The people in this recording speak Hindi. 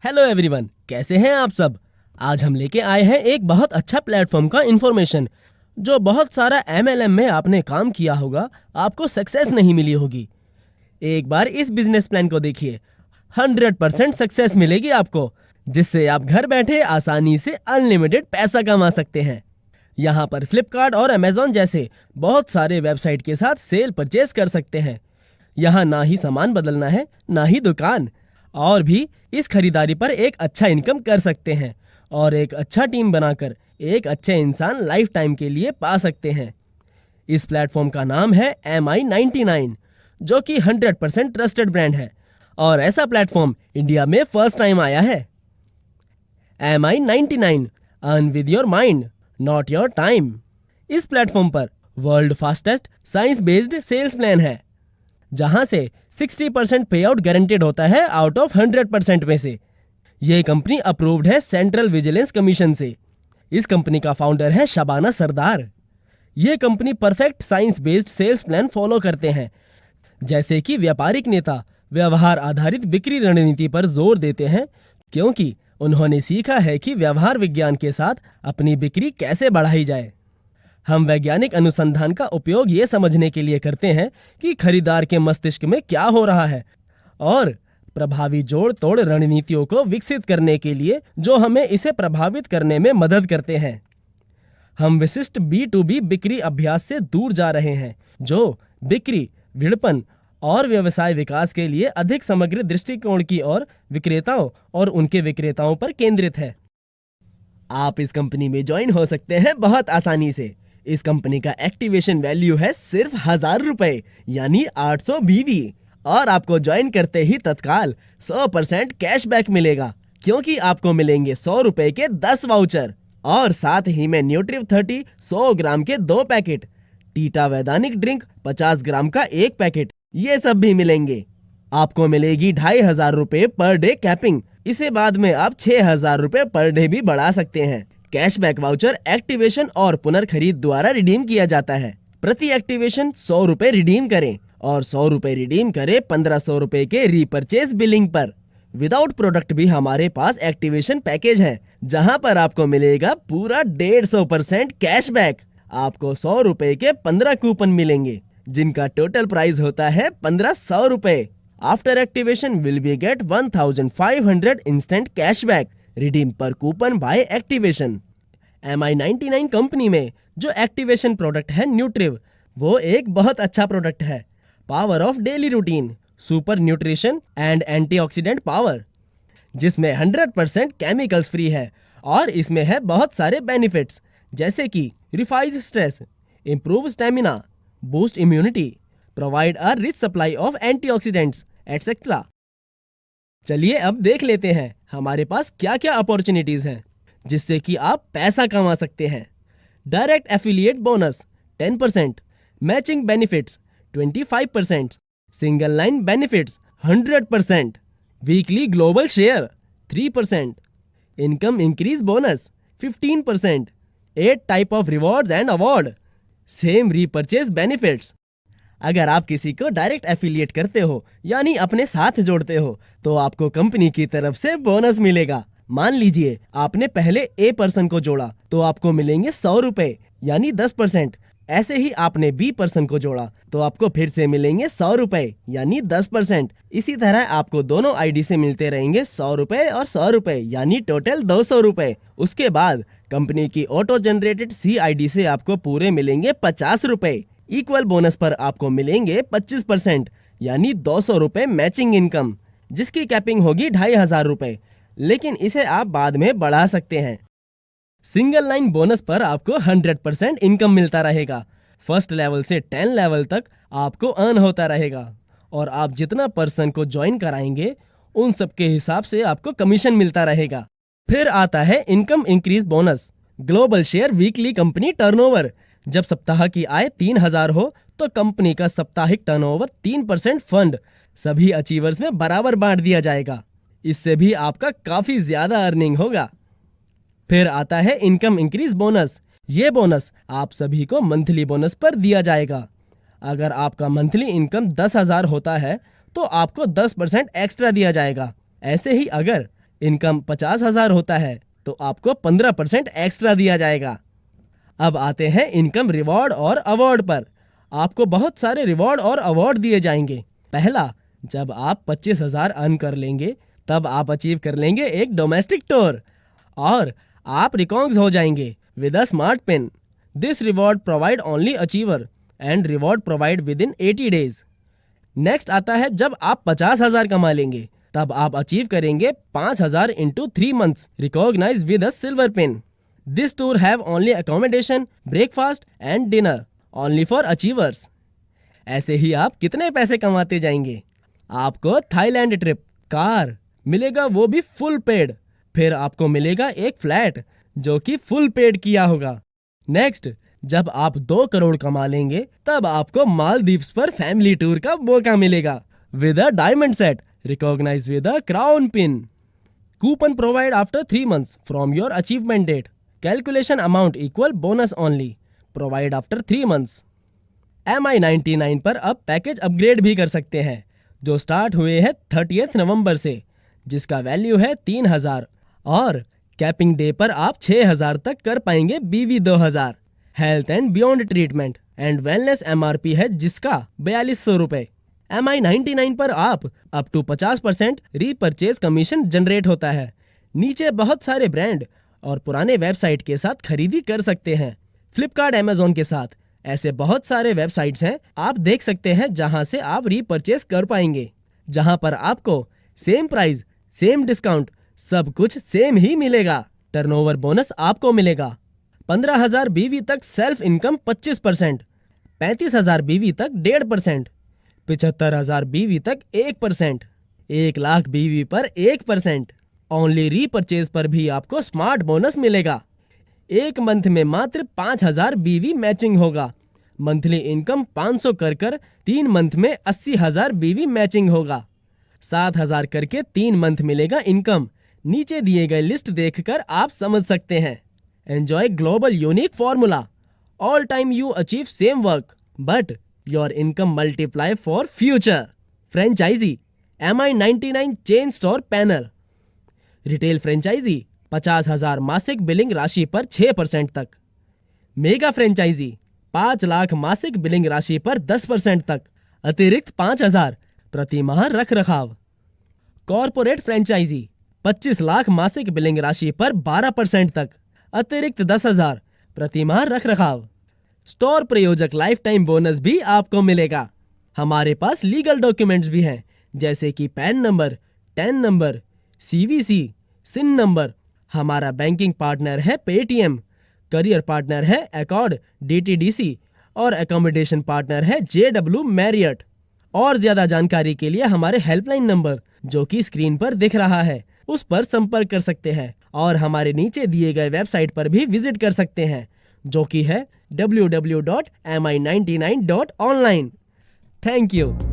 हेलो एवरीवन, कैसे हैं आप सब। आज हम लेके आए हैं एक बहुत अच्छा प्लेटफॉर्म का इन्फॉर्मेशन। जो बहुत सारा MLM में आपने काम किया होगा, आपको सक्सेस नहीं मिली होगी। एक बार इस बिजनेस प्लान को देखिए, 100% सक्सेस मिलेगी आपको, जिससे आप घर बैठे आसानी से अनलिमिटेड पैसा कमा सकते हैं। यहाँ पर फ्लिपकार्ट और अमेजॉन जैसे बहुत सारे वेबसाइट के साथ सेल परचेज कर सकते हैं। यहाँ ना ही सामान बदलना है, ना ही दुकान, और भी इस खरीदारी पर एक अच्छा इनकम कर सकते हैं और एक अच्छा टीम बनाकर एक अच्छे इंसान लाइफ टाइम के लिए पा सकते हैं। इस प्लेटफॉर्म का नाम है MI99, जो कि 100% ट्रस्टेड ब्रांड है और ऐसा प्लेटफॉर्म इंडिया में फर्स्ट टाइम आया है। MI99, earn with your mind, not your time. इस प्लेटफॉर्म पर world fastest science based sales plan है, जहां से 60% पे आउट गारंटेड होता है आउट ऑफ 100% में से। ये कंपनी अप्रूव्ड है सेंट्रल विजिलेंस कमीशन से। इस कंपनी का फाउंडर है शबाना सरदार। ये company perfect science based sales plan follow करते हैं, जैसे कि व्यापारिक नेता व्यवहार आधारित बिक्री रणनीति पर जोर देते हैं, क्योंकि उन्होंने सीखा है कि व्यवहार विज्ञान के साथ अपनी बिक्री कैसे बढ़ाई जाए। हम वैज्ञानिक अनुसंधान का उपयोग ये समझने के लिए करते हैं कि खरीदार के मस्तिष्क में क्या हो रहा है और प्रभावी जोड़ तोड़ रणनीतियों को विकसित करने के लिए जो हमें इसे प्रभावित करने में मदद करते हैं। हम विशिष्ट B2B बिक्री अभ्यास से दूर जा रहे हैं, जो बिक्री, विपणन और व्यवसाय विकास के लिए अधिक समग्र दृष्टिकोण की ओर विक्रेताओं और उनके विक्रेताओं पर केंद्रित है। आप इस कंपनी में ज्वाइन हो सकते हैं बहुत आसानी से। इस कंपनी का एक्टिवेशन वैल्यू है सिर्फ 1000 रुपए, यानी 800 BV, और आपको ज्वाइन करते ही तत्काल 100% कैशबैक मिलेगा, क्योंकि आपको मिलेंगे 100 रुपए के 10 वाउचर और साथ ही में न्यूट्रिव 30 100 ग्राम के 2 पैकेट, टीटा वैदानिक ड्रिंक 50 ग्राम का 1 पैकेट, ये सब भी मिलेंगे। आपको मिलेगी 2500 रुपए पर डे कैपिंग। इसे बाद में आप 6000 रुपए पर डे भी बढ़ा सकते हैं। कैशबैक वाउचर एक्टिवेशन और पुनर्खरीद द्वारा रिडीम किया जाता है। प्रति एक्टिवेशन 100 रुपए रिडीम करें और 100 रुपए रिडीम करें 1500 रुपए के रीपरचेज बिलिंग पर। विदाउट प्रोडक्ट भी हमारे पास एक्टिवेशन पैकेज है, जहां पर आपको मिलेगा पूरा 150% कैशबैक। आपको 100 रुपए के 15 कूपन मिलेंगे, जिनका टोटल प्राइस होता है 1500 रुपए। After activation will be get 1500 instant cashback redeem पर coupon by activation. MI99 company में जो एक्टिवेशन प्रोडक्ट है न्यूट्रिव, वो एक बहुत अच्छा प्रोडक्ट है। Power of daily routine, super nutrition and antioxidant power, जिसमें 100% केमिकल्स फ्री है और इसमें है बहुत सारे बेनिफिट्स, जैसे कि reduce stress, improve stamina, boost immunity, provide a rich supply of antioxidants et cetera. चलिए अब देख लेते हैं हमारे पास क्या क्या अपॉर्चुनिटीज हैं, जिससे कि आप पैसा कमा सकते हैं। Direct affiliate bonus 10%, matching benefits 25%, single line benefits 100%, weekly global share 3%, income increase bonus 15%, 8 type of rewards and award, same repurchase benefits. अगर आप किसी को डायरेक्ट एफिलिएट करते हो, यानी अपने साथ जोड़ते हो, तो आपको कंपनी की तरफ से बोनस मिलेगा। मान लीजिए आपने पहले A पर्सन को जोड़ा, तो आपको मिलेंगे 100 रुपए, यानी 10%। ऐसे ही आपने B पर्सन को जोड़ा, तो आपको फिर से मिलेंगे 100 रुपए, यानी 10%। इसी तरह आपको दोनों ID से मिलते रहेंगे 100 रुपए और 100 रुपए, यानी टोटल 200 रुपए। उसके बाद कंपनी की ऑटो जनरेटेड CID से आपको पूरे मिलेंगे 50 रुपए। इक्वल बोनस पर आपको मिलेंगे 25%, यानी 200 रुपए मैचिंग इनकम, जिसकी कैपिंग होगी 2500 रुपए, लेकिन इसे आप बाद में बढ़ा सकते हैं। सिंगल लाइन बोनस पर आपको 100% इनकम मिलता रहेगा। फर्स्ट लेवल से 10 लेवल तक आपको अर्न होता रहेगा और आप जितना पर्सन को ज्वाइन कराएंगे, उन सब के हिसाब से आपको कमीशन मिलता रहेगा। फिर आता है income increase bonus, global share weekly company turnover. जब सप्ताह की आय 3000 हो, तो कंपनी का साप्ताहिक टर्नओवर 3% फंड सभी अचीवर्स में बराबर बांट दिया जाएगा। इससे भी आपका काफी ज्यादा अर्निंग होगा। फिर आता है इनकम इंक्रीज बोनस। ये बोनस आप सभी को मंथली बोनस पर दिया जाएगा। अगर आपका मंथली इनकम 10,000 होता है, तो आपको 10% एक्स्ट्रा दिया जाएगा। ऐसे ही अगर इनकम 50,000 होता है तो आपको 15% एक्स्ट्रा दिया जाएगा। अब आते हैं इनकम रिवॉर्ड और अवार्ड पर। आपको बहुत सारे रिवॉर्ड और अवार्ड दिए जाएंगे। पहला, जब आप 25,000 अर्न कर लेंगे तब आप अचीव कर लेंगे एक डोमेस्टिक टूर और आप रिकॉग्नाइज हो जाएंगे with a smart pin. This reward provide only achiever and reward provide with in 80 days. Next आता है जब आप 50,000 कमा लेंगे तब आप अचीव करेंगे 5,000 into 3 months recognise with a silver pin. This tour have only accommodation, breakfast and dinner only for achievers. ऐसे ही आप कितने पैसे कमाते जाएंगे। आपको थाईलैंड ट्रिप, कार मिलेगा, वो भी फुल पेड। फिर आपको मिलेगा एक फ्लैट जो कि फुल पेड किया होगा। नेक्स्ट, जब आप 2 करोड़ कमा लेंगे तब आपको मालदीव्स पर फैमिली टूर का मौका मिलेगा with a diamond set recognise with a crown pin. Coupon provide after 3 months from your achievement date. Calculation amount equal bonus only provide after 3 months। MI99 पर अब पैकेज अपग्रेड भी कर सकते हैं जो स्टार्ट हुए हैं 30 नवंबर से, जिसका वैल्यू है 3,000 और कैपिंग डे पर आप 6,000 तक कर पाएंगे BV 2000। Health and beyond treatment and wellness MRP है जिसका 4200 रुपए। MI99 पर आप up to 50% repurchase commission generate होता है। नीचे बहुत सारे ब्रांड और पुराने वेबसाइट के साथ खरीदी कर सकते हैं। फ्लिपकार्ट, अमेजोन के साथ ऐसे बहुत सारे वेबसाइट्स हैं आप देख सकते हैं जहां से आप रीपरचेज कर पाएंगे, जहां पर आपको सेम प्राइस, सेम डिस्काउंट, सब कुछ सेम ही मिलेगा। टर्नओवर बोनस आपको मिलेगा। 15,000 BV तक सेल्फ इनकम 25%, 35,000 BV तक 1.5%, 75,000 BV तक 1%, 1 लाख BV पर 1%। ओनली रीपरचेज पर भी आपको स्मार्ट बोनस मिलेगा। एक मंथ में मात्र 5,000 BV मैचिंग होगा। मंथली इनकम 500 कर 3 मंथ में 80,000 BV मैचिंग होगा। 7,000 करके 3 मंथ मिलेगा इनकम। नीचे दिए गए लिस्ट देखकर आप समझ सकते हैं। Enjoy global unique formula. All time you achieve same work but your income multiply for future. Franchisee MI99 chain store panel. Retail franchisee 50,000 मासिक बिलिंग राशि पर 6% तक। मेगा फ्रेंचाइजी 5 लाख मासिक बिलिंग राशि पर 10% तक, अतिरिक्त 5,000 प्रति माह रख रखाव। कॉर्पोरेट फ्रेंचाइजी 25 लाख मासिक बिलिंग राशि पर 12% तक, अतिरिक्त 10,000 प्रति माह रख रखाव। स्टोर प्रयोजक लाइफ टाइम बोनस भी आपको मिलेगा। हमारे पास लीगल डॉक्यूमेंट्स भी हैं जैसे कि pan number, tan number, CVC, सिन नंबर। हमारा बैंकिंग पार्टनर है पेटीएम, करियर पार्टनर है एकॉर्ड DTDC और एकोमोडेशन पार्टनर है JW मैरियट। और ज्यादा जानकारी के लिए हमारे हेल्पलाइन नंबर जो कि स्क्रीन पर दिख रहा है उस पर संपर्क कर सकते हैं और हमारे नीचे दिए गए वेबसाइट पर भी विजिट कर सकते हैं जो कि है www.mi99.online। Thank you.